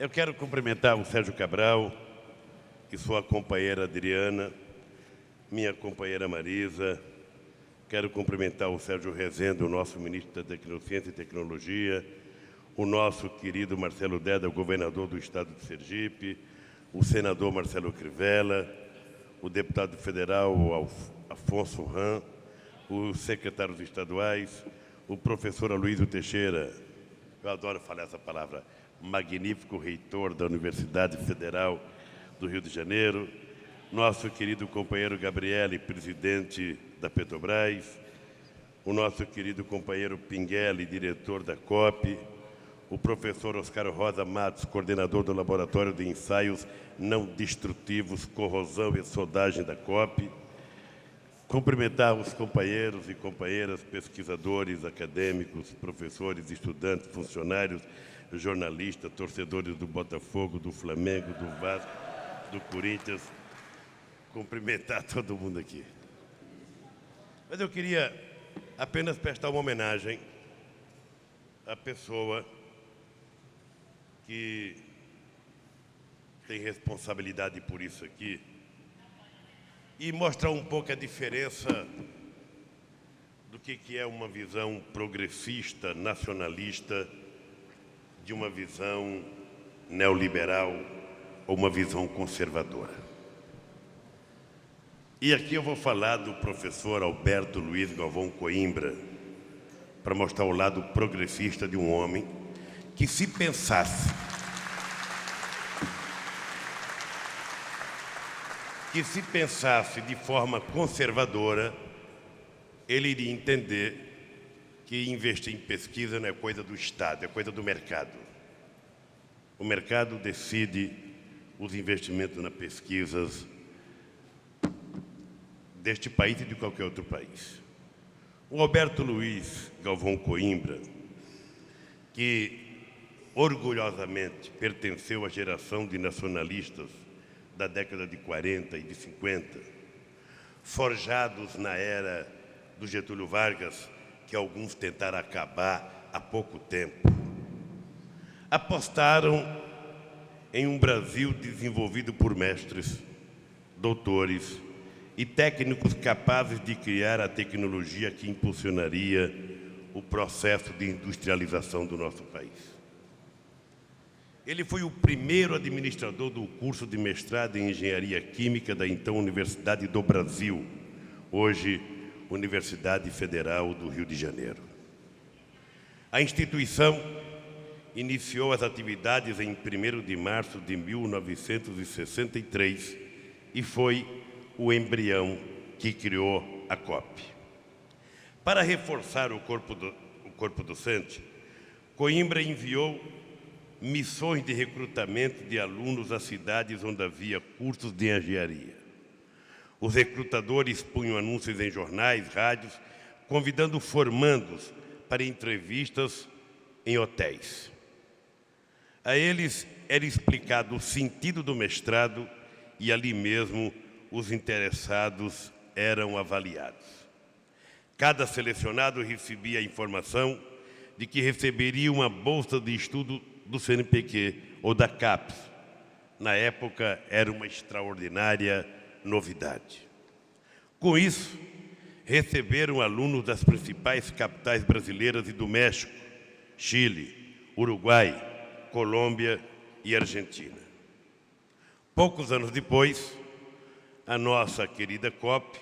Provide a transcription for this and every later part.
Eu quero cumprimentar o Sérgio Cabral e sua companheira Adriana, minha companheira Marisa. Quero cumprimentar o Sérgio Rezende, o nosso ministro da Ciência e Tecnologia, o nosso querido Marcelo Deda, governador do estado de Sergipe, o senador Marcelo Crivella, o deputado federal Afonso Ram, os secretários estaduais, o professor Aloysio Teixeira, eu adoro falar essa palavra, magnífico reitor da Universidade Federal do Rio de Janeiro, nosso querido companheiro Gabriele, presidente da Petrobras, o nosso querido companheiro Pinguelli, diretor da COP, o professor Oscar Rosa Matos, coordenador do Laboratório de Ensaios Não Destrutivos, Corrosão e Soldagem da COP, cumprimentar os companheiros e companheiras, pesquisadores, acadêmicos, professores, estudantes, funcionários, jornalistas, torcedores do Botafogo, do Flamengo, do Vasco, do Corinthians, cumprimentar todo mundo aqui. Mas eu queria apenas prestar uma homenagem à pessoa que tem responsabilidade por isso aqui e mostrar um pouco a diferença do que é uma visão progressista, nacionalista, de uma visão neoliberal ou uma visão conservadora. E aqui eu vou falar do professor Alberto Luiz Galvão Coimbra, para mostrar o lado progressista de um homem que, se pensasse de forma conservadora, ele iria entender que investir em pesquisa não é coisa do Estado, é coisa do mercado. O mercado decide os investimentos nas pesquisas deste país e de qualquer outro país. O Alberto Luiz Galvão Coimbra, que orgulhosamente pertenceu à geração de nacionalistas da década de 40 e de 50, forjados na era do Getúlio Vargas, que alguns tentaram acabar há pouco tempo, apostaram em um Brasil desenvolvido por mestres, doutores e técnicos capazes de criar a tecnologia que impulsionaria o processo de industrialização do nosso país. Ele foi o primeiro administrador do curso de mestrado em Engenharia Química da então Universidade do Brasil, hoje Universidade Federal do Rio de Janeiro. A instituição iniciou as atividades em 1º de março de 1963 e foi o embrião que criou a COP. Para reforçar o corpo docente, Coimbra enviou missões de recrutamento de alunos às cidades onde havia cursos de engenharia. Os recrutadores punham anúncios em jornais, rádios, convidando formandos para entrevistas em hotéis. A eles era explicado o sentido do mestrado e ali mesmo os interessados eram avaliados. Cada selecionado recebia a informação de que receberia uma bolsa de estudo do CNPq ou da CAPES. Na época, era uma extraordinária novidade. Com isso, receberam alunos das principais capitais brasileiras e do México, Chile, Uruguai, Colômbia e Argentina. Poucos anos depois, a nossa querida COP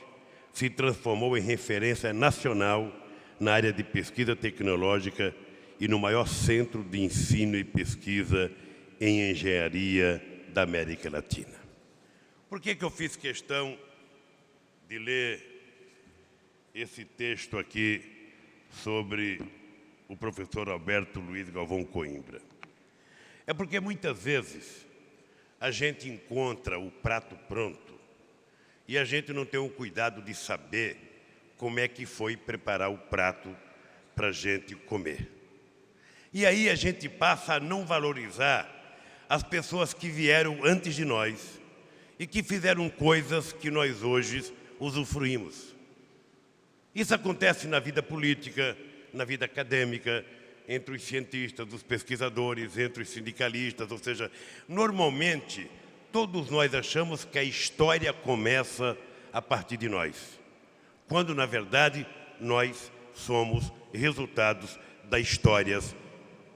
se transformou em referência nacional na área de pesquisa tecnológica e no maior centro de ensino e pesquisa em engenharia da América Latina. Por que eu fiz questão de ler esse texto aqui sobre o professor Alberto Luiz Galvão Coimbra? É porque muitas vezes a gente encontra o prato pronto e a gente não tem o cuidado de saber como é que foi preparar o prato para a gente comer. E aí a gente passa a não valorizar as pessoas que vieram antes de nós e que fizeram coisas que nós hoje usufruímos. Isso acontece na vida política, na vida acadêmica, entre os cientistas, os pesquisadores, entre os sindicalistas, ou seja, normalmente todos nós achamos que a história começa a partir de nós, quando na verdade nós somos resultados das histórias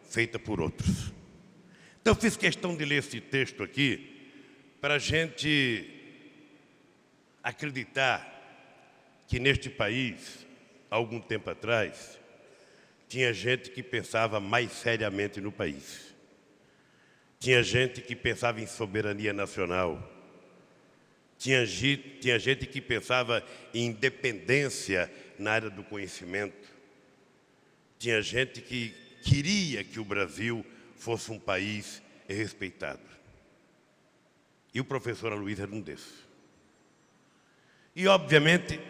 feitas por outros. Então eu fiz questão de ler esse texto aqui para a gente acreditar que neste país, há algum tempo atrás, tinha gente que pensava mais seriamente no país. Tinha gente que pensava em soberania nacional. Tinha gente que pensava em independência na área do conhecimento. Tinha gente que queria que o Brasil fosse um país respeitado. E o professor Aloysio era um desses. E, obviamente,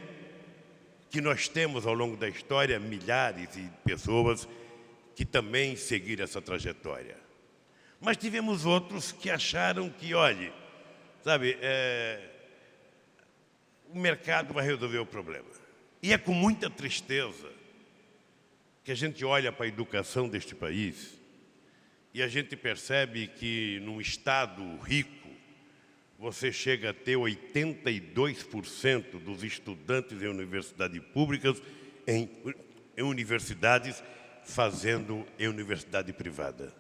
que nós temos, ao longo da história, milhares de pessoas que também seguiram essa trajetória. Mas tivemos outros que acharam que, olhe, sabe, o mercado vai resolver o problema. E é com muita tristeza que a gente olha para a educação deste país e a gente percebe que, num estado rico, você chega a ter 82% dos estudantes em universidades públicas em universidades fazendo em universidade privada.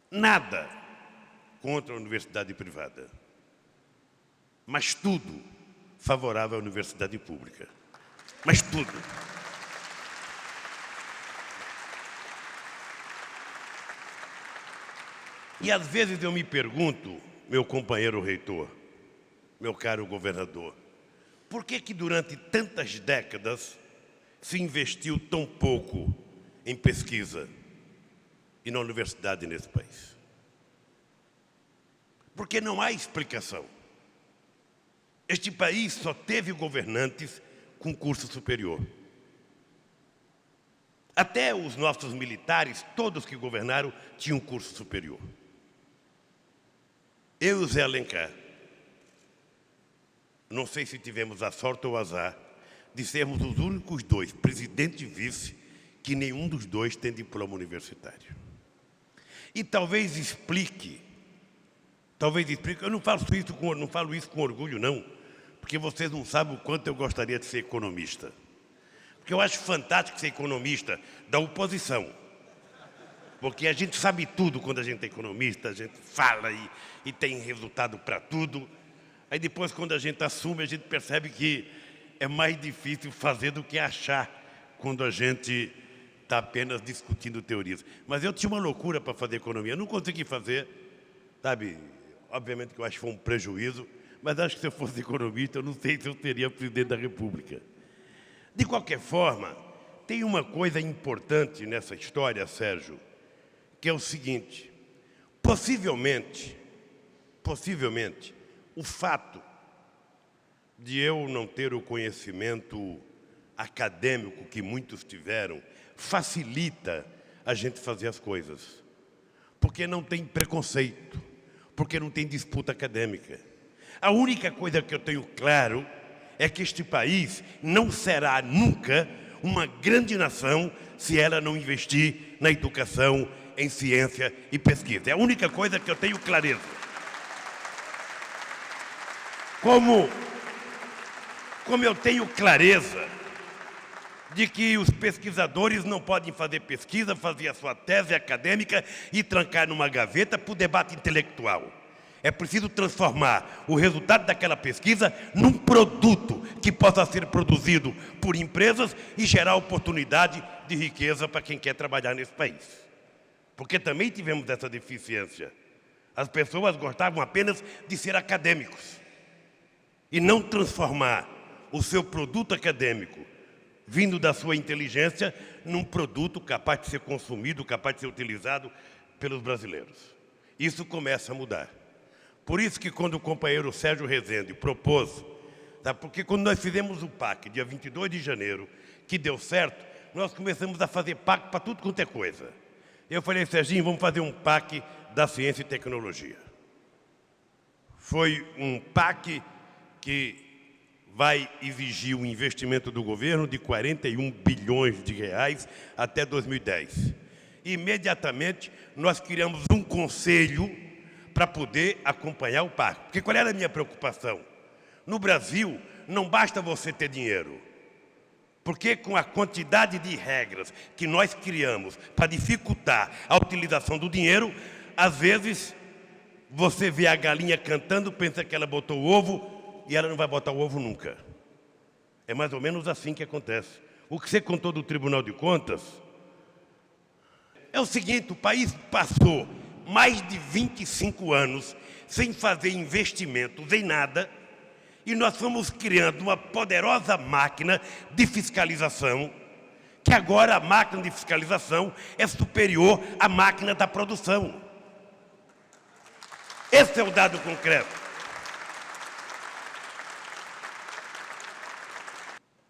Nada contra a universidade privada, mas tudo favorável à universidade pública. Mas tudo. E às vezes eu me pergunto, meu companheiro reitor, meu caro governador, por que durante tantas décadas se investiu tão pouco em pesquisa e na universidade nesse país? Porque não há explicação. Este país só teve governantes com curso superior. Até os nossos militares, todos que governaram, tinham curso superior. Eu e o Zé Alencar, não sei se tivemos a sorte ou o azar, de sermos os únicos dois, presidente e vice, que nenhum dos dois tem diploma universitário. E talvez explique, eu não falo isso com orgulho, não, porque vocês não sabem o quanto eu gostaria de ser economista. Porque eu acho fantástico ser economista da oposição. Porque a gente sabe tudo quando a gente é economista, a gente fala e tem resultado para tudo. Aí depois, quando a gente assume, a gente percebe que é mais difícil fazer do que achar quando a gente está apenas discutindo teorias. Mas eu tinha uma loucura para fazer economia, eu não consegui fazer, sabe? Obviamente que eu acho que foi um prejuízo, mas acho que se eu fosse economista, eu não sei se eu seria presidente da República. De qualquer forma, tem uma coisa importante nessa história, Sérgio, que é o seguinte: possivelmente, o fato de eu não ter o conhecimento acadêmico que muitos tiveram facilita a gente fazer as coisas, porque não tem preconceito, porque não tem disputa acadêmica. A única coisa que eu tenho claro é que este país não será nunca uma grande nação se ela não investir na educação, em ciência e pesquisa. É a única coisa que eu tenho clareza. Como eu tenho clareza de que os pesquisadores não podem fazer pesquisa, fazer a sua tese acadêmica e trancar numa gaveta para o debate intelectual. É preciso transformar o resultado daquela pesquisa num produto que possa ser produzido por empresas e gerar oportunidade de riqueza para quem quer trabalhar nesse país. Porque também tivemos essa deficiência. As pessoas gostavam apenas de ser acadêmicos e não transformar o seu produto acadêmico, vindo da sua inteligência, num produto capaz de ser consumido, capaz de ser utilizado pelos brasileiros. Isso começa a mudar. Por isso que quando o companheiro Sérgio Rezende propôs, sabe, porque quando nós fizemos o PAC, dia 22 de janeiro, que deu certo, nós começamos a fazer PAC para tudo quanto é coisa. Eu falei, Serginho, vamos fazer um PAC da ciência e tecnologia. Foi um PAC que vai exigir um investimento do governo de 41 bilhões de reais até 2010. Imediatamente, nós criamos um conselho para poder acompanhar o parque. Porque qual era a minha preocupação? No Brasil, não basta você ter dinheiro. Porque com a quantidade de regras que nós criamos para dificultar a utilização do dinheiro, às vezes você vê a galinha cantando, pensa que ela botou o ovo, e ela não vai botar o ovo nunca. É mais ou menos assim que acontece. O que você contou do Tribunal de Contas é o seguinte: o país passou mais de 25 anos sem fazer investimentos em nada, e nós fomos criando uma poderosa máquina de fiscalização, que agora a máquina de fiscalização é superior à máquina da produção. Esse é o dado concreto.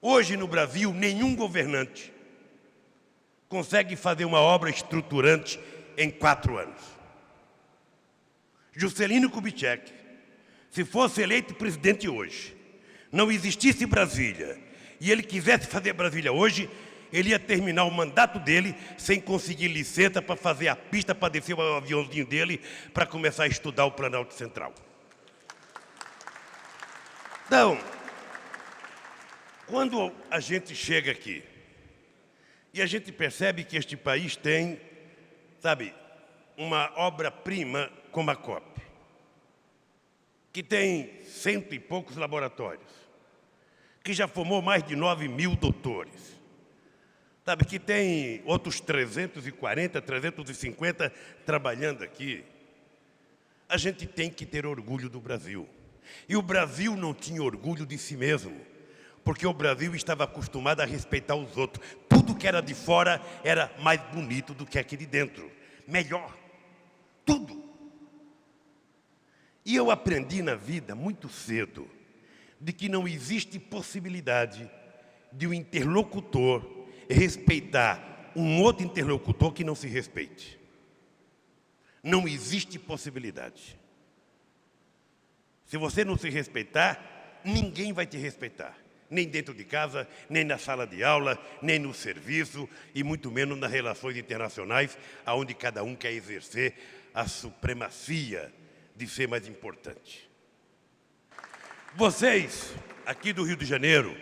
Hoje, no Brasil, nenhum governante consegue fazer uma obra estruturante em 4 anos. Juscelino Kubitschek, se fosse eleito presidente hoje, não existisse Brasília, e ele quisesse fazer Brasília hoje, ele ia terminar o mandato dele sem conseguir licença para fazer a pista, para descer o aviãozinho dele, para começar a estudar o Planalto Central. Então, quando a gente chega aqui e a gente percebe que este país tem, sabe, uma obra-prima como a COP, que tem 100 e poucos laboratórios, que já formou mais de 9.000 doutores, sabe, que tem outros 340, 350 trabalhando aqui, a gente tem que ter orgulho do Brasil. E o Brasil não tinha orgulho de si mesmo, porque o Brasil estava acostumado a respeitar os outros. Tudo que era de fora era mais bonito do que aqui de dentro. Melhor. Tudo. E eu aprendi na vida, muito cedo, de que não existe possibilidade de um interlocutor respeitar um outro interlocutor que não se respeite. Não existe possibilidade. Se você não se respeitar, ninguém vai te respeitar. Nem dentro de casa, nem na sala de aula, nem no serviço, e muito menos nas relações internacionais, onde cada um quer exercer a supremacia de ser mais importante. Vocês, aqui do Rio de Janeiro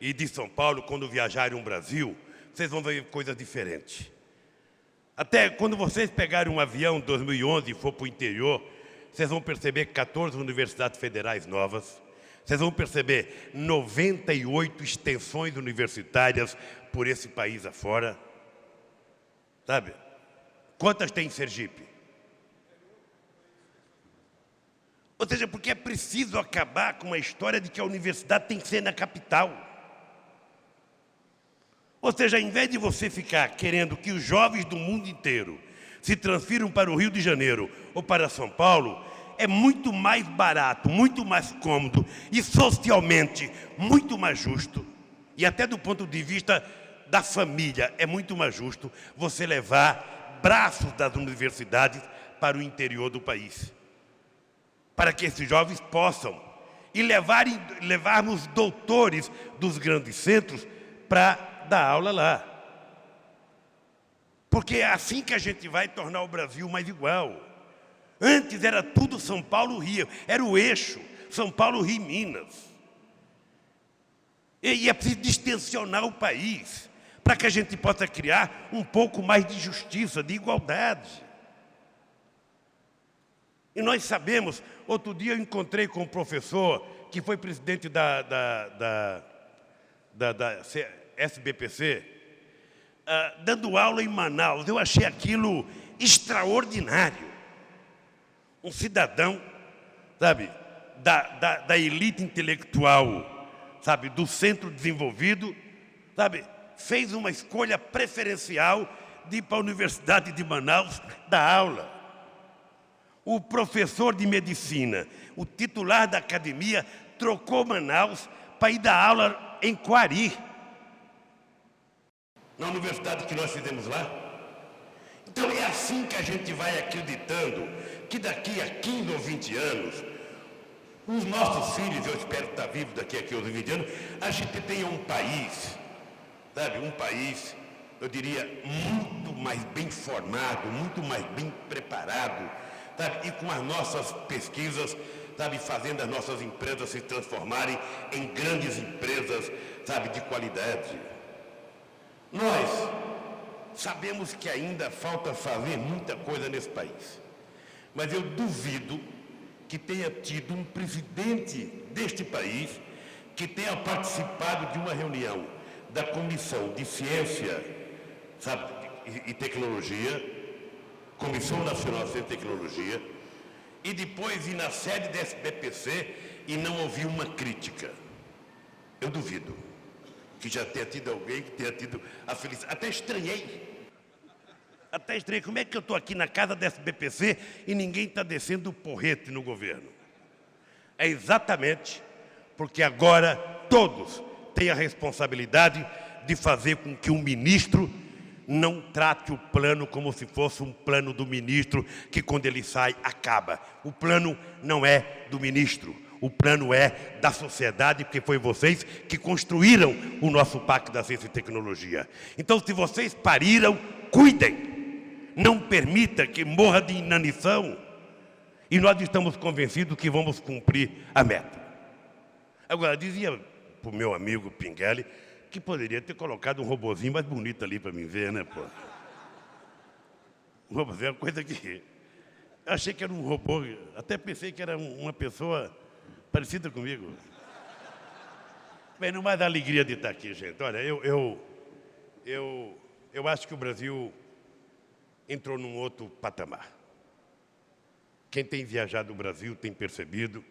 e de São Paulo, quando viajarem ao Brasil, vocês vão ver coisas diferentes. Até quando vocês pegarem um avião em 2011 e for para o interior, vocês vão perceber 14 universidades federais novas. Vocês vão perceber 98 extensões universitárias por esse país afora. Sabe? Quantas tem em Sergipe? Ou seja, porque é preciso acabar com a história de que a universidade tem que ser na capital. Ou seja, ao invés de você ficar querendo que os jovens do mundo inteiro se transfiram para o Rio de Janeiro ou para São Paulo, é muito mais barato, muito mais cômodo e socialmente muito mais justo, e até do ponto de vista da família é muito mais justo você levar braços das universidades para o interior do país, para que esses jovens possam e levarmos doutores dos grandes centros para dar aula lá. Porque é assim que a gente vai tornar o Brasil mais igual. Antes era tudo São Paulo, Rio, era o eixo, São Paulo, Rio, Minas. E é preciso distensionar o país, para que a gente possa criar um pouco mais de justiça, de igualdade. E nós sabemos, outro dia eu encontrei com um professor que foi presidente da SBPC, dando aula em Manaus. Eu achei aquilo extraordinário. Um cidadão, sabe, da elite intelectual, sabe, do centro desenvolvido, sabe, fez uma escolha preferencial de ir para a Universidade de Manaus dar aula. O professor de medicina, o titular da academia, trocou Manaus para ir dar aula em Coari, na universidade que nós fizemos lá. Então é assim que a gente vai acreditando que daqui a 15 ou 20 anos os nossos filhos, eu espero estar vivo daqui a 20 anos, a gente tenha um país, sabe, um país, eu diria, muito mais bem formado, muito mais bem preparado, sabe, e com as nossas pesquisas, sabe, fazendo as nossas empresas se transformarem em grandes empresas, sabe, de qualidade. Nós sabemos que ainda falta fazer muita coisa nesse país, mas eu duvido que tenha tido um presidente deste país que tenha participado de uma reunião da Comissão de Ciência, sabe, e Tecnologia, Comissão Nacional de Ciência e Tecnologia, e depois ir na sede da SBPC e não ouvir uma crítica. Eu duvido que já tenha tido alguém que tenha tido a felicidade. Até estranhei. Como é que eu estou aqui na casa da SBPC e ninguém está descendo o porrete no governo? É exatamente porque agora todos têm a responsabilidade de fazer com que o ministro não trate o plano como se fosse um plano do ministro que, quando ele sai, acaba. O plano não é do ministro, o plano é da sociedade, porque foi vocês que construíram o nosso Pacto da Ciência e Tecnologia. Então, se vocês pariram, cuidem. Não permita que morra de inanição. E nós estamos convencidos que vamos cumprir a meta. Agora, dizia para o meu amigo Pinguelli que poderia ter colocado um robozinho mais bonito ali para mim ver, né, pô? Um robozinho é uma coisa que... Eu achei que era um robô, até pensei que era uma pessoa parecida comigo. Bem, não mais a alegria de estar aqui, gente. Olha, eu acho que o Brasil entrou num outro patamar. Quem tem viajado o Brasil tem percebido.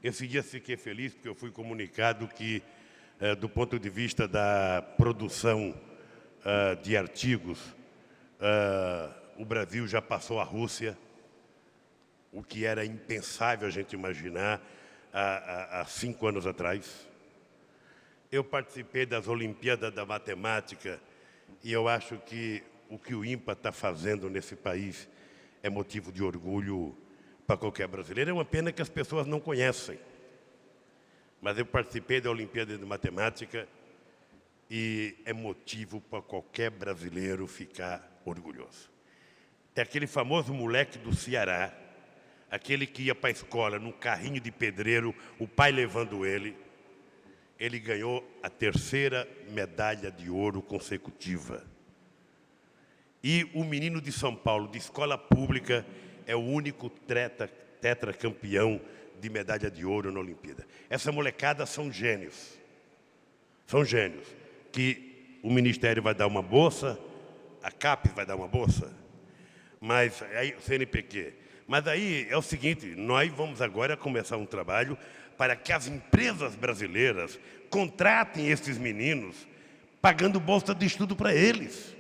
Esse dia fiquei feliz porque eu fui comunicado que, do ponto de vista da produção de artigos, o Brasil já passou a Rússia, o que era impensável a gente imaginar há 5 anos atrás. Eu participei das Olimpíadas da Matemática e eu acho que o INPA está fazendo nesse país é motivo de orgulho para qualquer brasileiro. É uma pena que as pessoas não conhecem. Mas eu participei da Olimpíada de Matemática e é motivo para qualquer brasileiro ficar orgulhoso. Tem aquele famoso moleque do Ceará, aquele que ia para a escola num carrinho de pedreiro, o pai levando ele ganhou a 3ª medalha de ouro consecutiva. E o menino de São Paulo, de escola pública, é o único tetracampeão de medalha de ouro na Olimpíada. Essa molecada são gênios. São gênios. Que o Ministério vai dar uma bolsa, a CAPES vai dar uma bolsa, mas aí o CNPq. Mas aí é o seguinte, nós vamos agora começar um trabalho para que as empresas brasileiras contratem esses meninos, pagando bolsa de estudo para eles.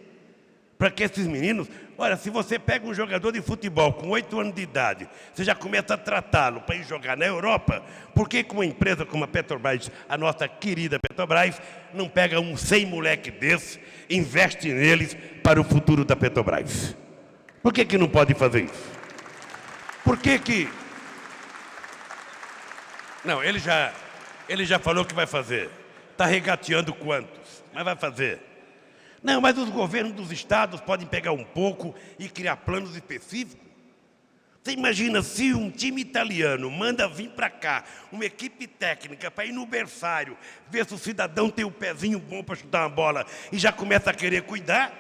Para que esses meninos... Olha, se você pega um jogador de futebol com 8 anos de idade, você já começa a tratá-lo para ir jogar na Europa, por que uma empresa como a Petrobras, a nossa querida Petrobras, não pega uns 100 moleque desses, investe neles para o futuro da Petrobras? Por que não pode fazer isso? Por que... Não, ele já falou que vai fazer. Está regateando quantos? Mas vai fazer. Não, mas os governos dos estados podem pegar um pouco e criar planos específicos. Você imagina se um time italiano manda vir para cá uma equipe técnica para ir no berçário, ver se o cidadão tem o pezinho bom para chutar uma bola e já começa a querer cuidar?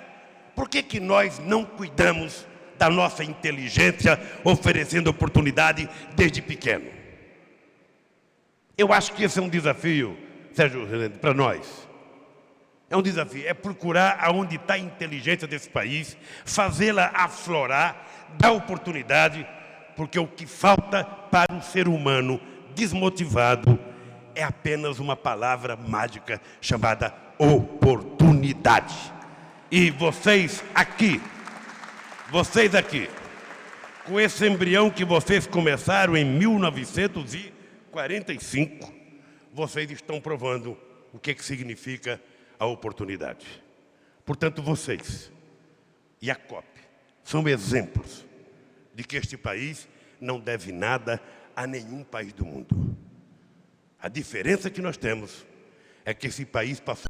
Por que nós não cuidamos da nossa inteligência, oferecendo oportunidade desde pequeno? Eu acho que esse é um desafio, Sérgio, para nós. É um desafio, é procurar aonde está a inteligência desse país, fazê-la aflorar, dar oportunidade, porque o que falta para um ser humano desmotivado é apenas uma palavra mágica chamada oportunidade. E vocês aqui, com esse embrião que vocês começaram em 1945, vocês estão provando o que significa a oportunidade. Portanto, vocês e a COP são exemplos de que este país não deve nada a nenhum país do mundo. A diferença que nós temos é que esse país passou